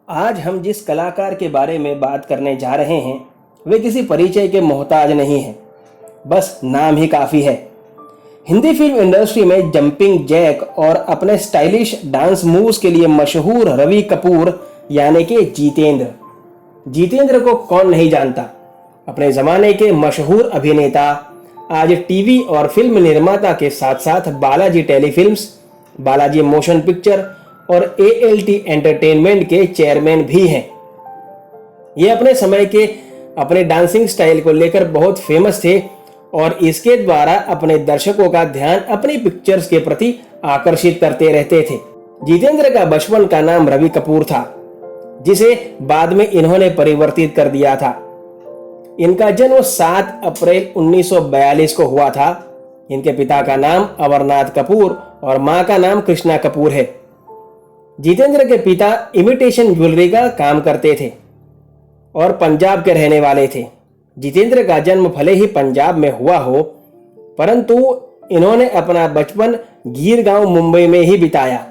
आज हम जिस कलाकार के बारे में बात करने जा रहे हैं वे किसी परिचय के मोहताज नहीं हैं, बस नाम ही काफ़ी है। हिंदी फिल्म इंडस्ट्री में जंपिंग जैक और अपने स्टाइलिश डांस मूव्स के लिए मशहूर रवि कपूर यानी कि जितेंद्र। जितेंद्र को कौन नहीं जानता। अपने ज़माने के मशहूर अभिनेता, आज टीवी और फिल्म निर्माता के साथ साथ Balaji telefilms, Balaji motion picture और ALT एंटरटेनमेंट के चेयरमैन भी हैं। ये अपने समय के अपने डांसिंग स्टाइल को लेकर बहुत फेमस थे और इसके द्वारा अपने दर्शकों का ध्यान अपनी पिक्चर्स के प्रति आकर्षित करते रहते थे। जितेंद्र का बचपन का नाम रवि कपूर था, जिसे बाद में इन्होंने परिवर्तित कर दिया था। इनका जन्म 7 अप्रैल 1942 को हुआ था। इनके पिता का नाम अमरनाथ कपूर और मां का नाम कृष्णा कपूर है। जितेंद्र के पिता इमिटेशन ज्वेलरी का काम करते थे और पंजाब के रहने वाले थे। जितेंद्र का जन्म भले ही पंजाब में हुआ हो, परंतु इन्होंने अपना बचपन गीर गांव मुंबई में ही बिताया।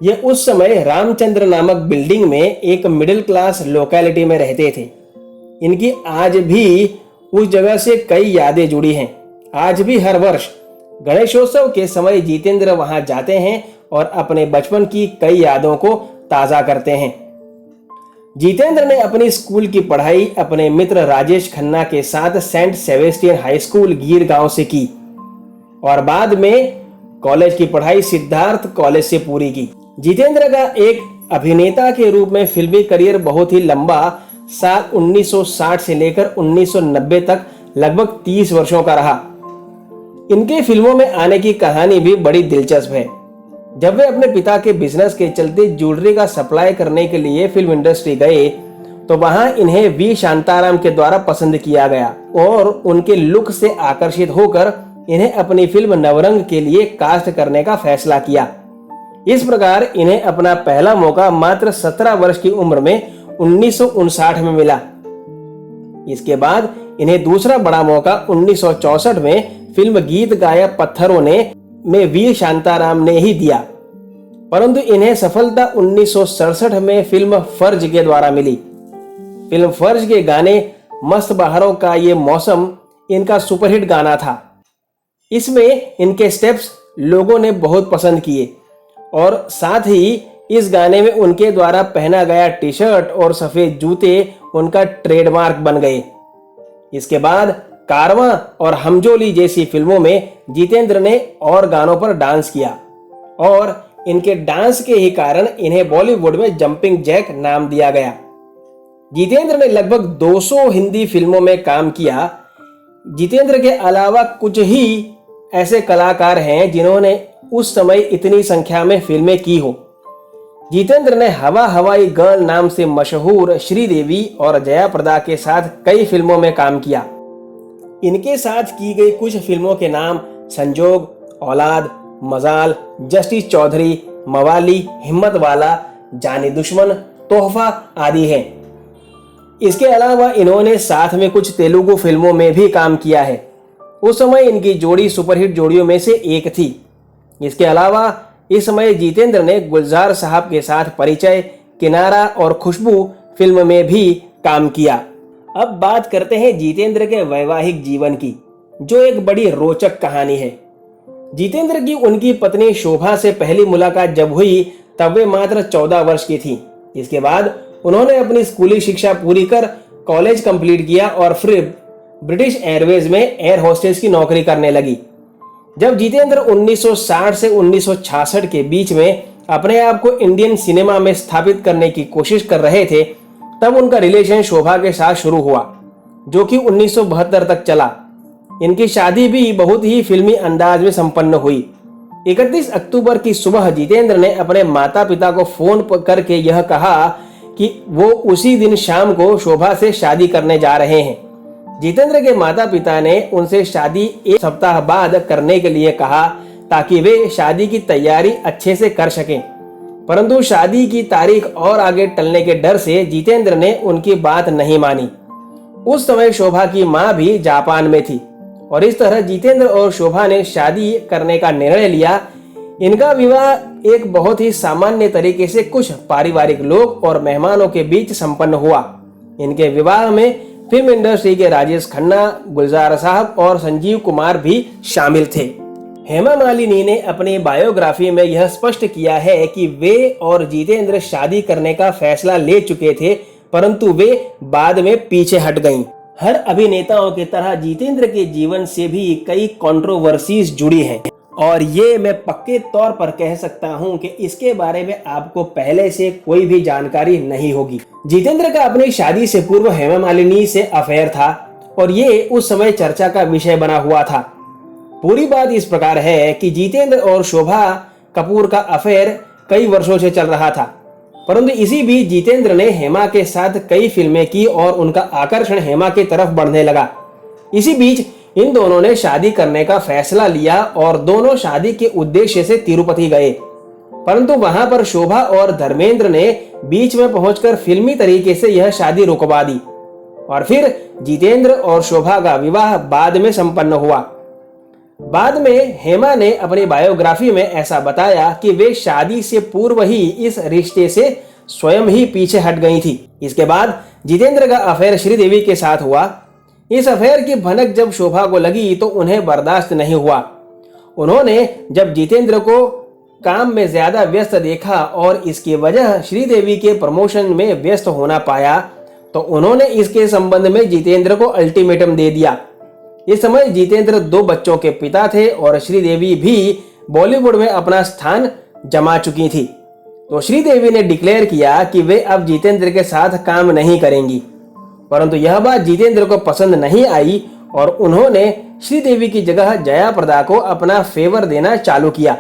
ये उस समय रामचंद्र नामक बिल्डिंग में एक मिडिल क्लास लोकेलिटी में रहते थे। इनकी आज भी उस जगह से कई यादें जुड़ी हैं। आज भी हर वर्ष गणेशोत्सव के समय जितेंद्र वहां जाते हैं और अपने बचपन की कई यादों को ताज़ा करते हैं। जितेंद्र ने अपनी स्कूल की पढ़ाई अपने मित्र राजेश खन्ना के साथ saint Sebastian high school Gir गांव से की और बाद में कॉलेज की पढ़ाई सिद्धार्थ कॉलेज से पूरी की। जितेंद्र का एक अभिनेता के रूप में फिल्मी करियर बहुत ही लंबा, साल 1960 से लेकर 1990 तक लगभग 30 वर्षों का रहा। इनके फिल्मों में आने की कहानी भी बड़ी दिलचस्प है। जब वे अपने पिता के बिजनेस के चलते ज्वेलरी का सप्लाई करने के लिए फिल्म इंडस्ट्री गए तो वहां इन्हें वी शांताराम के द्वारा पसंद किया गया और उनके लुक से आकर्षित होकर इन्हें अपनी फिल्म नवरंग के लिए कास्ट करने का फैसला किया। इस प्रकार इन्हें अपना पहला मौका मात्र 17 वर्ष की उम्र में 1959 में मिला। इसके बाद इन्हें दूसरा बड़ा मौका 1964 में फिल्म गीत गाया पत्थरों ने में वी शांताराम ने ही दिया, परंतु इन्हें सफलता 1967 में फिल्म फर्ज के द्वारा मिली। फिल्म फर्ज के गाने मस्त बहारों का ये मौसम इनका सुपरहिट गाना था। इसमें इनके स्टेप्स लोगों ने बहुत पसंद किए और साथ ही इस गाने में उनके द्वारा पहना गया टी शर्ट और सफेद जूते उनका ट्रेडमार्क बन गए। इसके बाद कारवां और हमजोली जैसी फिल्मों में जितेंद्र ने और गानों पर डांस किया और इनके डांस के ही कारण इन्हें बॉलीवुड में जंपिंग जैक नाम दिया गया। जितेंद्र ने लगभग 200 हिंदी फिल्मों में काम किया। जितेंद्र के अलावा कुछ ही ऐसे कलाकार हैं जिन्होंने उस समय इतनी संख्या में फिल्में की हो। जितेंद्र ने हवा हवाई गर्ल नाम से मशहूर श्रीदेवी और जया प्रदा के साथ कई फिल्मों में काम किया। इनके साथ की गई कुछ फिल्मों के नाम संजोग, औलाद, मजाल, जस्टिस चौधरी, मवाली, हिम्मत वाला, जाने दुश्मन, तोहफा आदि हैं। इसके अलावा इन्होंने साथ में कुछ तेलुगु फिल्मों में भी काम किया है। उस समय इनकी जोड़ी सुपरहिट जोड़ियों में से एक थी। इसके अलावा इस समय जितेंद्र ने गुलजार साहब के साथ परिचय, किनारा और खुशबू फिल्म में भी काम किया। अब बात करते हैं जितेंद्र के वैवाहिक जीवन की, जो एक बड़ी रोचक कहानी है। जितेंद्र की उनकी पत्नी शोभा से पहली मुलाकात जब हुई तब वे मात्र 14 वर्ष की थी। इसके बाद उन्होंने अपनी स्कूली शिक्षा पूरी कर कॉलेज कंप्लीट किया और फिर ब्रिटिश एयरवेज में एयर होस्टेस की नौकरी करने लगी। जब जितेंद्र 1960 से 1966 के बीच में अपने आप को इंडियन सिनेमा में स्थापित करने की कोशिश कर रहे थे, तब उनका रिलेशन शोभा के साथ शुरू हुआ, जो कि 1972 तक चला। इनकी शादी भी बहुत ही फिल्मी अंदाज में संपन्न हुई। 31 अक्टूबर की सुबह जितेंद्र ने अपने माता पिता को फोन करके यह कहा कि वो उसी दिन शाम को शोभा से शादी करने जा रहे हैं। जितेंद्र के माता पिता ने उनसे शादी एक सप्ताह बाद करने के लिए कहा ताकि वे शादी की तैयारी अच्छे से कर सकें, परंतु शादी की तारीख और आगे टलने के डर से जितेंद्र ने उनकी बात नहीं मानी। उस समय शोभा की मां भी जापान में थी और इस तरह जितेंद्र और शोभा ने शादी करने का निर्णय लिया। इनका विवाह एक बहुत ही सामान्य तरीके से कुछ पारिवारिक लोग और मेहमानों के बीच संपन्न हुआ। इनके विवाह में फिल्म इंडस्ट्री के राजेश खन्ना, गुलजार साहब और संजीव कुमार भी शामिल थे। हेमा मालिनी ने अपनी बायोग्राफी में यह स्पष्ट किया है कि वे और जितेंद्र शादी करने का फैसला ले चुके थे, परंतु वे बाद में पीछे हट गईं। हर अभिनेताओं की तरह जितेंद्र के जीवन से भी कई कंट्रोवर्सीज जुड़ी हैं और ये मैं पक्के तौर पर कह सकता हूं कि इसके बारे में आपको पहले से कोई भी जानकारी नहीं होगी। जितेंद्र का अपनी शादी से पूर्व हेमा मालिनी से अफेयर था और ये उस समय चर्चा का विषय बना हुआ था। पूरी बात इस प्रकार है कि जितेंद्र और शोभा कपूर का अफेयर कई वर्षों से चल रहा था, परंतु इसी बीच जितेंद्र ने हेमा के साथ कई फिल्में की और उनका आकर्षण हेमा की तरफ बढ़ने लगा। इसी बीच इन दोनों ने शादी करने का फैसला लिया और दोनों शादी के उद्देश्य से तिरुपति गए, परंतु वहां पर शोभा और धर्मेंद्र ने बीच में पहुंचकर फिल्मी तरीके से यह शादी रुकवा दी और फिर जितेंद्र और शोभा का विवाह बाद में संपन्न हुआ। बाद में हेमा ने अपनी बायोग्राफी में ऐसा बताया कि वे शादी से पूर्व ही इस रिश्ते से स्वयं ही पीछे हट गई थी। इसके बाद जितेंद्र का अफेयर श्रीदेवी के साथ हुआ। इस अफेयर की भनक जब शोभा को लगी तो उन्हें बर्दाश्त नहीं हुआ। उन्होंने जब जितेंद्र को काम में ज्यादा व्यस्त देखा और इसकी वजह श्रीदेवी के प्रमोशन में व्यस्त होना पाया तो उन्होंने इसके संबंध में जितेंद्र को अल्टीमेटम दे दिया। इस समय जितेंद्र 2 बच्चों के पिता थे और श्रीदेवी भी बॉलीवुड में अपना स्थान जमा चुकी थी। तो श्रीदेवी ने डिक्लेयर किया कि वे अब जितेंद्र के साथ काम नहीं करेंगी, परंतु यह बात जितेंद्र को पसंद नहीं आई और उन्होंने श्रीदेवी की जगह जया प्रदा को अपना फेवर देना चालू किया।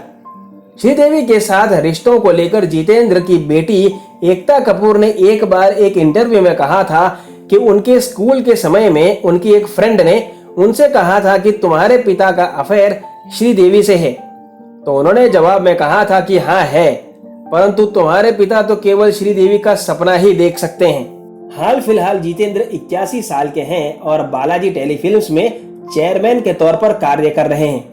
श्रीदेवी के साथ रिश्तों को लेकर जितेंद्र की बेटी एकता कपूर ने एक बार एक इंटरव्यू में कहा था कि उनके स्कूल के समय में उनकी एक फ्रेंड ने उनसे कहा था कि तुम्हारे पिता का अफेयर श्रीदेवी से है, तो उन्होंने जवाब में कहा था कि हाँ है, परंतु तुम्हारे पिता तो केवल श्रीदेवी का सपना ही देख सकते हैं। हाल फिलहाल जितेंद्र 81 साल के हैं और बालाजी टेलीफिल्म्स में चेयरमैन के तौर पर कार्य कर रहे हैं।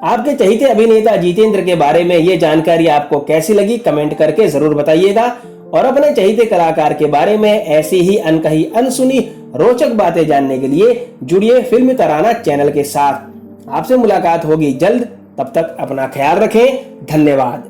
आपके चहेते अभिनेता जितेंद्र के बारे में ये जानकारी आपको कैसी लगी कमेंट करके जरूर बताइएगा और अपने चहेते कलाकार के बारे में ऐसी ही अनकही अनसुनी रोचक बातें जानने के लिए जुड़िए फिल्मी तराना चैनल के साथ। आपसे मुलाकात होगी जल्द, तब तक अपना ख्याल रखें। धन्यवाद।